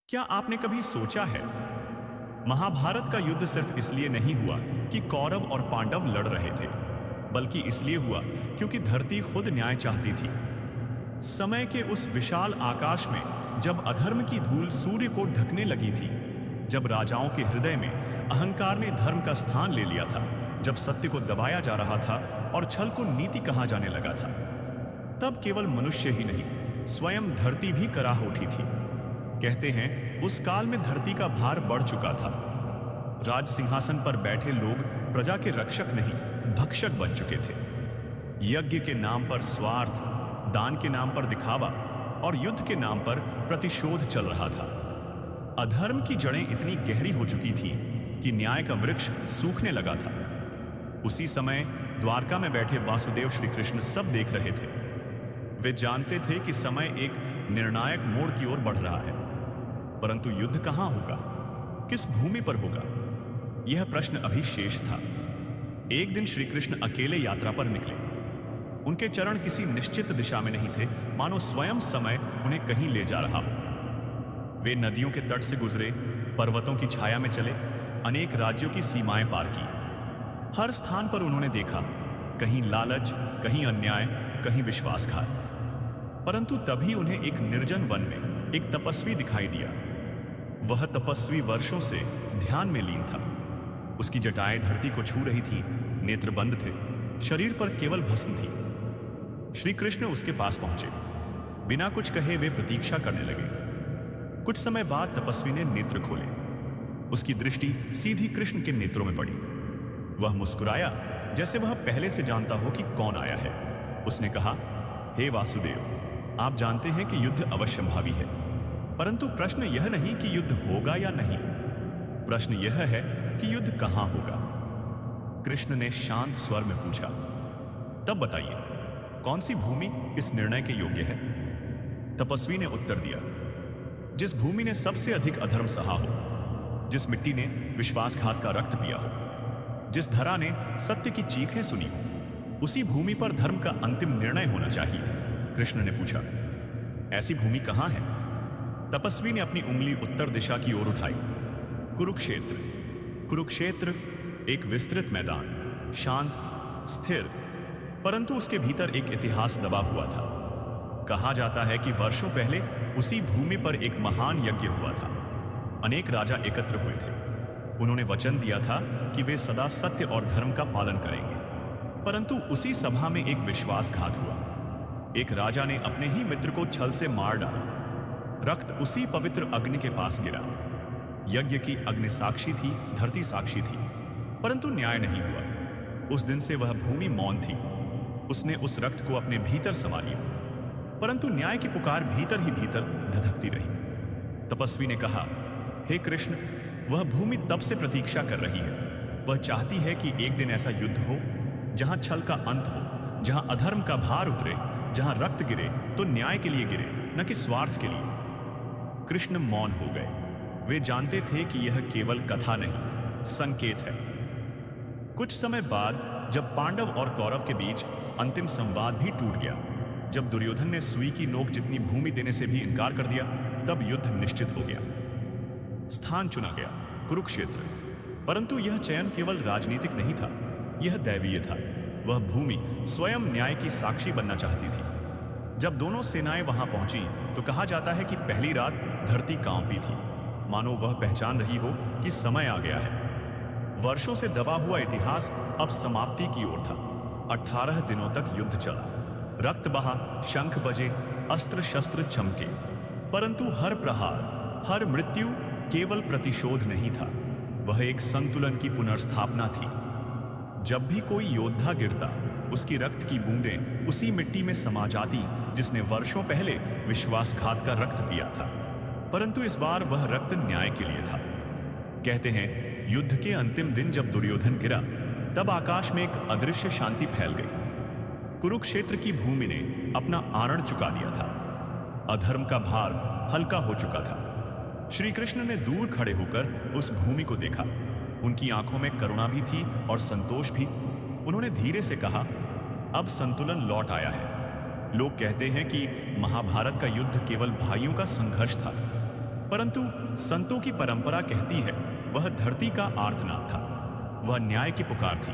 क्या आपने कभी सोचा है, महाभारत का युद्ध सिर्फ इसलिए नहीं हुआ कि कौरव और पांडव लड़ रहे थे, बल्कि इसलिए हुआ क्योंकि धरती खुद न्याय चाहती थी। समय के उस विशाल आकाश में जब अधर्म की धूल सूर्य को ढकने लगी थी, जब राजाओं के हृदय में अहंकार ने धर्म का स्थान ले लिया था, जब सत्य को दबाया जा रहा था और छल को नीति कहा जाने लगा था, तब केवल मनुष्य ही नहीं, स्वयं धरती भी कराह उठी थी। कहते हैं उस काल में धरती का भार बढ़ चुका था। राज सिंहासन पर बैठे लोग प्रजा के रक्षक नहीं, भक्षक बन चुके थे। यज्ञ के नाम पर स्वार्थ, दान के नाम पर दिखावा और युद्ध के नाम पर प्रतिशोध चल रहा था। अधर्म की जड़ें इतनी गहरी हो चुकी थी कि न्याय का वृक्ष सूखने लगा था। उसी समय द्वारका में बैठे वासुदेव श्री कृष्ण सब देख रहे थे। वे जानते थे कि समय एक निर्णायक मोड़ की ओर बढ़ रहा है, परंतु युद्ध कहां होगा, किस भूमि पर होगा, यह प्रश्न अभी शेष था। एक दिन श्री कृष्ण अकेले यात्रा पर निकले। उनके चरण किसी निश्चित दिशा में नहीं थे, मानो स्वयं समय उन्हें कहीं ले जा रहा हो। वे नदियों के तट से गुजरे, पर्वतों की छाया में चले, अनेक राज्यों की सीमाएं पार की। हर स्थान पर उन्होंने देखा, कहीं लालच, कहीं अन्याय, कहीं विश्वासघात। परंतु तभी उन्हें एक निर्जन वन में एक तपस्वी दिखाई दिया। वह तपस्वी वर्षों से ध्यान में लीन था। उसकी जटाएं धरती को छू रही थीं, नेत्र बंद थे, शरीर पर केवल भस्म थी। श्री कृष्ण उसके पास पहुंचे। बिना कुछ कहे वे प्रतीक्षा करने लगे। कुछ समय बाद तपस्वी ने नेत्र खोले। उसकी दृष्टि सीधी कृष्ण के नेत्रों में पड़ी। वह मुस्कुराया जैसे वह पहले से जानता हो कि कौन आया है। उसने कहा, हे वासुदेव, आप जानते हैं कि युद्ध अवश्यंभावी है, परंतु प्रश्न यह नहीं कि युद्ध होगा या नहीं, प्रश्न यह है कि युद्ध कहां होगा। कृष्ण ने शांत स्वर में पूछा, तब बताइए, कौन सी भूमि इस निर्णय के योग्य है। तपस्वी ने उत्तर दिया, जिस भूमि ने सबसे अधिक अधर्म सहा हो, जिस मिट्टी ने विश्वासघात का रक्त पिया हो, जिस धरा ने सत्य की चीखें सुनी हो, उसी भूमि पर धर्म का अंतिम निर्णय होना चाहिए। कृष्ण ने पूछा, ऐसी भूमि कहां है। तपस्वी ने अपनी उंगली उत्तर दिशा की ओर उठाई। कुरुक्षेत्र। कुरुक्षेत्र एक विस्तृत मैदान, शांत, स्थिर, परंतु उसके भीतर एक इतिहास दबा हुआ था। कहा जाता है कि वर्षों पहले उसी भूमि पर एक महान यज्ञ हुआ था। अनेक राजा एकत्र हुए थे। उन्होंने वचन दिया था कि वे सदा सत्य और धर्म का पालन करेंगे, परंतु उसी सभा में एक विश्वासघात हुआ। एक राजा ने अपने ही मित्र को छल से मार डाला। रक्त उसी पवित्र अग्नि के पास गिरा। यज्ञ की अग्नि साक्षी थी, धरती साक्षी थी, परंतु न्याय नहीं हुआ। उस दिन से वह भूमि मौन थी। उसने उस रक्त को अपने भीतर समा लिया, परंतु न्याय की पुकार भीतर ही भीतर धधकती रही। तपस्वी ने कहा, हे कृष्ण, वह भूमि तब से प्रतीक्षा कर रही है। वह चाहती है कि एक दिन ऐसा युद्ध हो जहां छल का अंत हो, जहां अधर्म का भार उतरे, जहां रक्त गिरे तो न्याय के लिए गिरे, न कि स्वार्थ के लिए। कृष्ण मौन हो गए। वे जानते थे कि यह केवल कथा नहीं, संकेत है। कुछ समय बाद जब पांडव और कौरव के बीच अंतिम संवाद भी टूट गया, जब दुर्योधन ने सुई की नोक जितनी भूमि देने से भी इनकार कर दिया, तब युद्ध निश्चित हो गया। स्थान चुना गया, कुरुक्षेत्र। परंतु यह चयन केवल राजनीतिक नहीं था, यह दैवीय था। वह भूमि स्वयं न्याय की साक्षी बनना चाहती थी। जब दोनों सेनाएं वहां पहुंची तो कहा जाता है कि पहली रात धरती कांपी थी, मानो वह पहचान रही हो कि समय आ गया है। वर्षों से दबा हुआ इतिहास अब समाप्ति की ओर था। 18 दिनों तक युद्ध चला। रक्त बहा, शंख बजे, अस्त्र शस्त्र चमके, परंतु हर प्रहार, हर मृत्यु केवल प्रतिशोध नहीं था, वह एक संतुलन की पुनर्स्थापना थी। जब भी कोई योद्धा गिरता, उसकी रक्त की बूंदें उसी मिट्टी में समा जाती जिसने वर्षों पहले विश्वासघात का रक्त पिया था, परंतु इस बार वह रक्त न्याय के लिए था। कहते हैं युद्ध के अंतिम दिन जब दुर्योधन गिरा, तब आकाश में एक अदृश्य शांति फैल गई। कुरुक्षेत्र की भूमि ने अपना आरण चुका दिया था। अधर्म का भार हल्का हो चुका था। श्री कृष्ण ने दूर खड़े होकर उस भूमि को देखा। उनकी आंखों में करुणा भी थी और संतोष भी। उन्होंने धीरे से कहा, अब संतुलन लौट आया है। लोग कहते हैं कि महाभारत का युद्ध केवल भाइयों का संघर्ष था, परंतु संतों की परंपरा कहती है वह धरती का आर्तनाद था, वह न्याय की पुकार थी,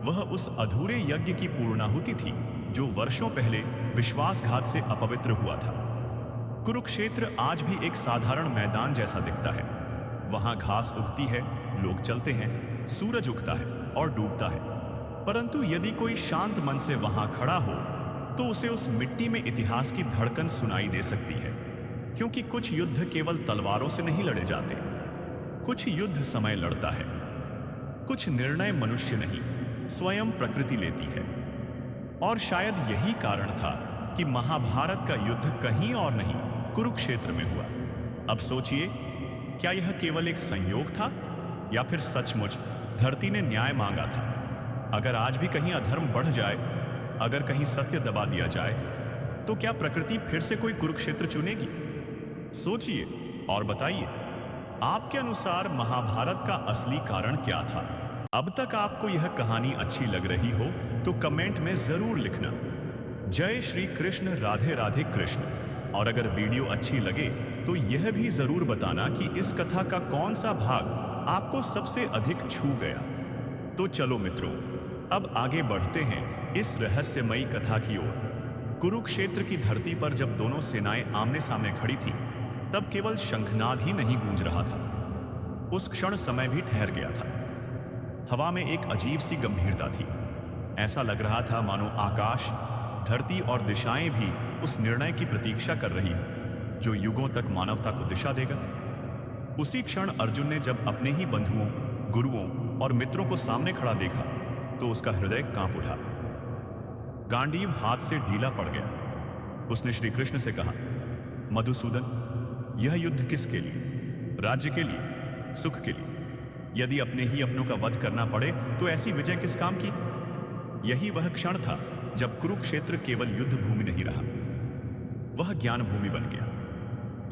वह उस अधूरे यज्ञ की पूर्णाहुति थी जो वर्षों पहले विश्वासघात से अपवित्र हुआ था। कुरुक्षेत्र आज भी एक साधारण मैदान जैसा दिखता है। वहां घास उगती है, लोग चलते हैं, सूरज उगता है और डूबता है। परंतु यदि कोई शांत मन से वहां खड़ा हो तो उसे उस मिट्टी में इतिहास की धड़कन सुनाई दे सकती है, क्योंकि कुछ युद्ध केवल तलवारों से नहीं लड़े जाते, कुछ युद्ध समय लड़ता है, कुछ निर्णय मनुष्य नहीं स्वयं प्रकृति लेती है। और शायद यही कारण था कि महाभारत का युद्ध कहीं और नहीं कुरुक्षेत्र में हुआ। अब सोचिए, क्या यह केवल एक संयोग था या फिर सचमुच धरती ने न्याय मांगा था? अगर आज भी कहीं अधर्म बढ़ जाए, अगर कहीं सत्य दबा दिया जाए, तो क्या प्रकृति फिर से कोई कुरुक्षेत्र चुनेगी? सोचिए और बताइए, आपके अनुसार महाभारत का असली कारण क्या था? अब तक आपको यह कहानी अच्छी लग रही हो तो कमेंट में जरूर लिखना। जय श्री कृष्ण, राधे राधे कृष्ण। और अगर वीडियो अच्छी लगे तो यह भी जरूर बताना कि इस कथा का कौन सा भाग आपको सबसे अधिक छू गया। तो चलो मित्रों, अब आगे बढ़ते हैं इस रहस्यमयी कथा की ओर। कुरुक्षेत्र की धरती पर जब दोनों सेनाएं आमने सामने खड़ी थीं, तब केवल शंखनाद ही नहीं गूंज रहा था। उस क्षण समय भी ठहर गया था। हवा में एक अजीब सी गंभीरता थी। ऐसा लग रहा था मानो आकाश, धरती और दिशाएं भी उस निर्णय की प्रतीक्षा कर रही हैं जो युगों तक मानवता को दिशा देगा। उसी क्षण अर्जुन ने जब अपने ही बंधुओं, गुरुओं और मित्रों को सामने खड़ा देखा तो उसका हृदय कांप उठा। गांडीव हाथ से ढीला पड़ गया। उसने श्री कृष्ण से कहा, मधुसूदन, यह युद्ध किसके लिए? राज्य के लिए? सुख के लिए? यदि अपने ही अपनों का वध करना पड़े तो ऐसी विजय किस काम की? यही वह क्षण था जब कुरुक्षेत्र केवल युद्ध भूमि नहीं रहा, वह ज्ञान भूमि बन गया।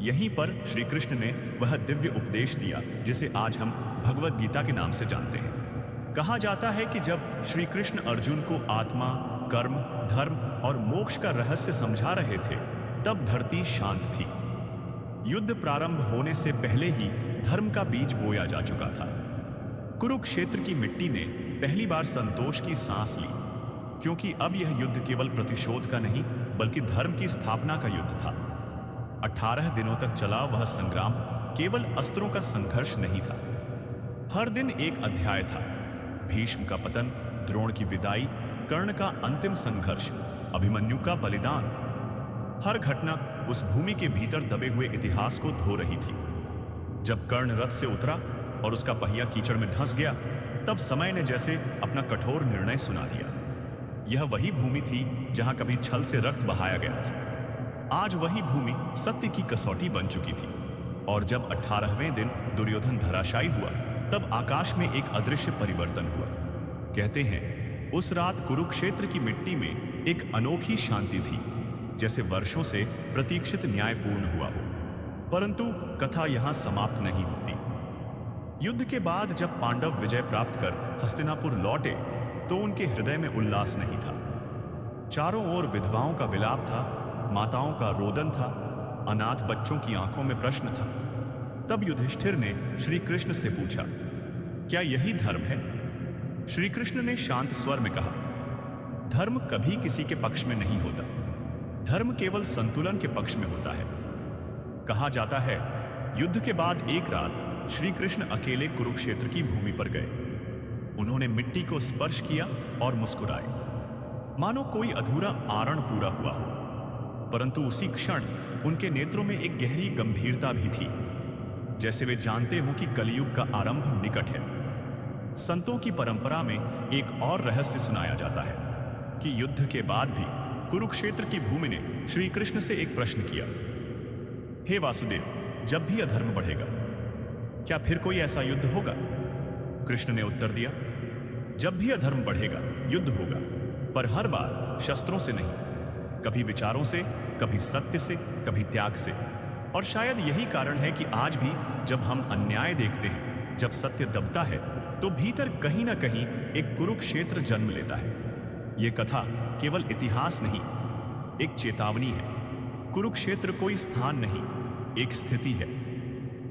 यहीं पर श्री कृष्ण ने वह दिव्य उपदेश दिया जिसे आज हम भगवत गीता के नाम से जानते हैं। कहा जाता है कि जब श्री कृष्ण अर्जुन को आत्मा, कर्म, धर्म और मोक्ष का रहस्य समझा रहे थे, तब धरती शांत थी। युद्ध प्रारंभ होने से पहले ही धर्म का बीज बोया जा चुका था। कुरुक्षेत्र की मिट्टी ने पहली बार संतोष की सांस ली, क्योंकि अब यह युद्ध केवल प्रतिशोध का नहीं बल्कि धर्म की स्थापना का युद्ध था। 18 दिनों तक चला वह संग्राम केवल अस्त्रों का संघर्ष नहीं था। हर दिन एक अध्याय था। भीष्म का पतन, द्रोण की विदाई, कर्ण का अंतिम संघर्ष, अभिमन्यु का बलिदान। हर घटना उस भूमि के भीतर दबे हुए इतिहास को धो रही थी। जब कर्ण रथ से उतरा और उसका पहिया कीचड़ में धंस गया, तब समय ने जैसे अपना कठोर निर्णय सुना दिया। यह वही भूमि थी जहां कभी छल से रक्त बहाया गया था। आज वही भूमि सत्य की कसौटी बन चुकी थी। और जब 18वें दिन दुर्योधन धराशायी हुआ, तब आकाश में एक अदृश्य परिवर्तन हुआ। कहते हैं उस रात कुरुक्षेत्र की मिट्टी में एक अनोखी शांति थी, जैसे वर्षों से प्रतीक्षित न्याय पूर्ण हुआ हो। परंतु कथा यहां समाप्त नहीं होती। युद्ध के बाद जब पांडव विजय प्राप्त कर हस्तिनापुर लौटे तो उनके हृदय में उल्लास नहीं था। चारों ओर विधवाओं का विलाप था, माताओं का रोदन था, अनाथ बच्चों की आंखों में प्रश्न था। तब युधिष्ठिर ने श्री कृष्ण से पूछा, क्या यही धर्म है? श्री कृष्ण ने शांत स्वर में कहा, धर्म कभी किसी के पक्ष में नहीं होता। धर्म केवल संतुलन के पक्ष में होता है। कहा जाता है युद्ध के बाद एक रात श्री कृष्ण अकेले कुरुक्षेत्र की भूमि पर गए। उन्होंने मिट्टी को स्पर्श किया और मुस्कुराए, मानो कोई अधूरा आरण पूरा हुआ हो। परंतु उसी क्षण उनके नेत्रों में एक गहरी गंभीरता भी थी, जैसे वे जानते हो कि कलयुग का आरंभ निकट है। संतों की परंपरा में एक और रहस्य सुनाया जाता है कि युद्ध के बाद भी कुरुक्षेत्र की भूमि ने श्री कृष्ण से एक प्रश्न किया, हे वासुदेव, जब भी अधर्म बढ़ेगा, क्या फिर कोई ऐसा युद्ध होगा? कृष्ण ने उत्तर दिया, जब भी अधर्म बढ़ेगा युद्ध होगा, पर हर बार शस्त्रों से नहीं, कभी विचारों से, कभी सत्य से, कभी त्याग से। और शायद यही कारण है कि आज भी जब हम अन्याय देखते हैं, जब सत्य दबता है, तो भीतर कहीं ना कहीं एक कुरुक्षेत्र जन्म लेता है। यह कथा केवल इतिहास नहीं, एक चेतावनी है। कुरुक्षेत्र कोई स्थान नहीं, एक स्थिति है,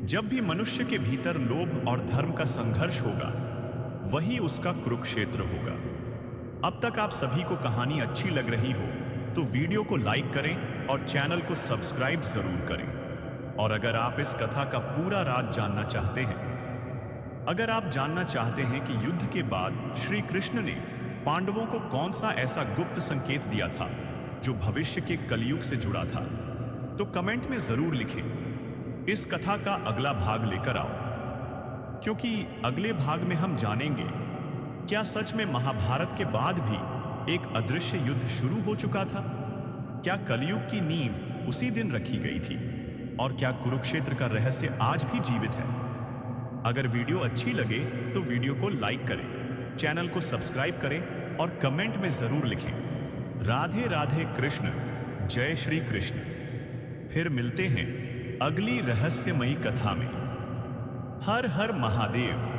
जब भी मनुष्य के भीतर लोभ और धर्म का संघर्ष होगा, वही उसका कुरुक्षेत्र होगा। अब तक आप सभी को कहानी अच्छी लग रही हो तो वीडियो को लाइक करें और चैनल को सब्सक्राइब जरूर करें। और अगर आप इस कथा का पूरा राज जानना चाहते हैं, अगर आप जानना चाहते हैं कि युद्ध के बाद श्री कृष्ण ने पांडवों को कौन सा ऐसा गुप्त संकेत दिया था जो भविष्य के कलयुग से जुड़ा था, तो कमेंट में जरूर लिखें। इस कथा का अगला भाग लेकर आओ, क्योंकि अगले भाग में हम जानेंगे क्या सच में महाभारत के बाद भी एक अदृश्य युद्ध शुरू हो चुका था? क्या कलयुग की नींव उसी दिन रखी गई थी? और क्या कुरुक्षेत्र का रहस्य आज भी जीवित है? अगर वीडियो अच्छी लगे तो वीडियो को लाइक करें, चैनल को सब्सक्राइब करें और कमेंट में जरूर लिखें राधे राधे कृष्ण, जय श्री कृष्ण। फिर मिलते हैं अगली रहस्यमयी कथा में। हर हर महादेव।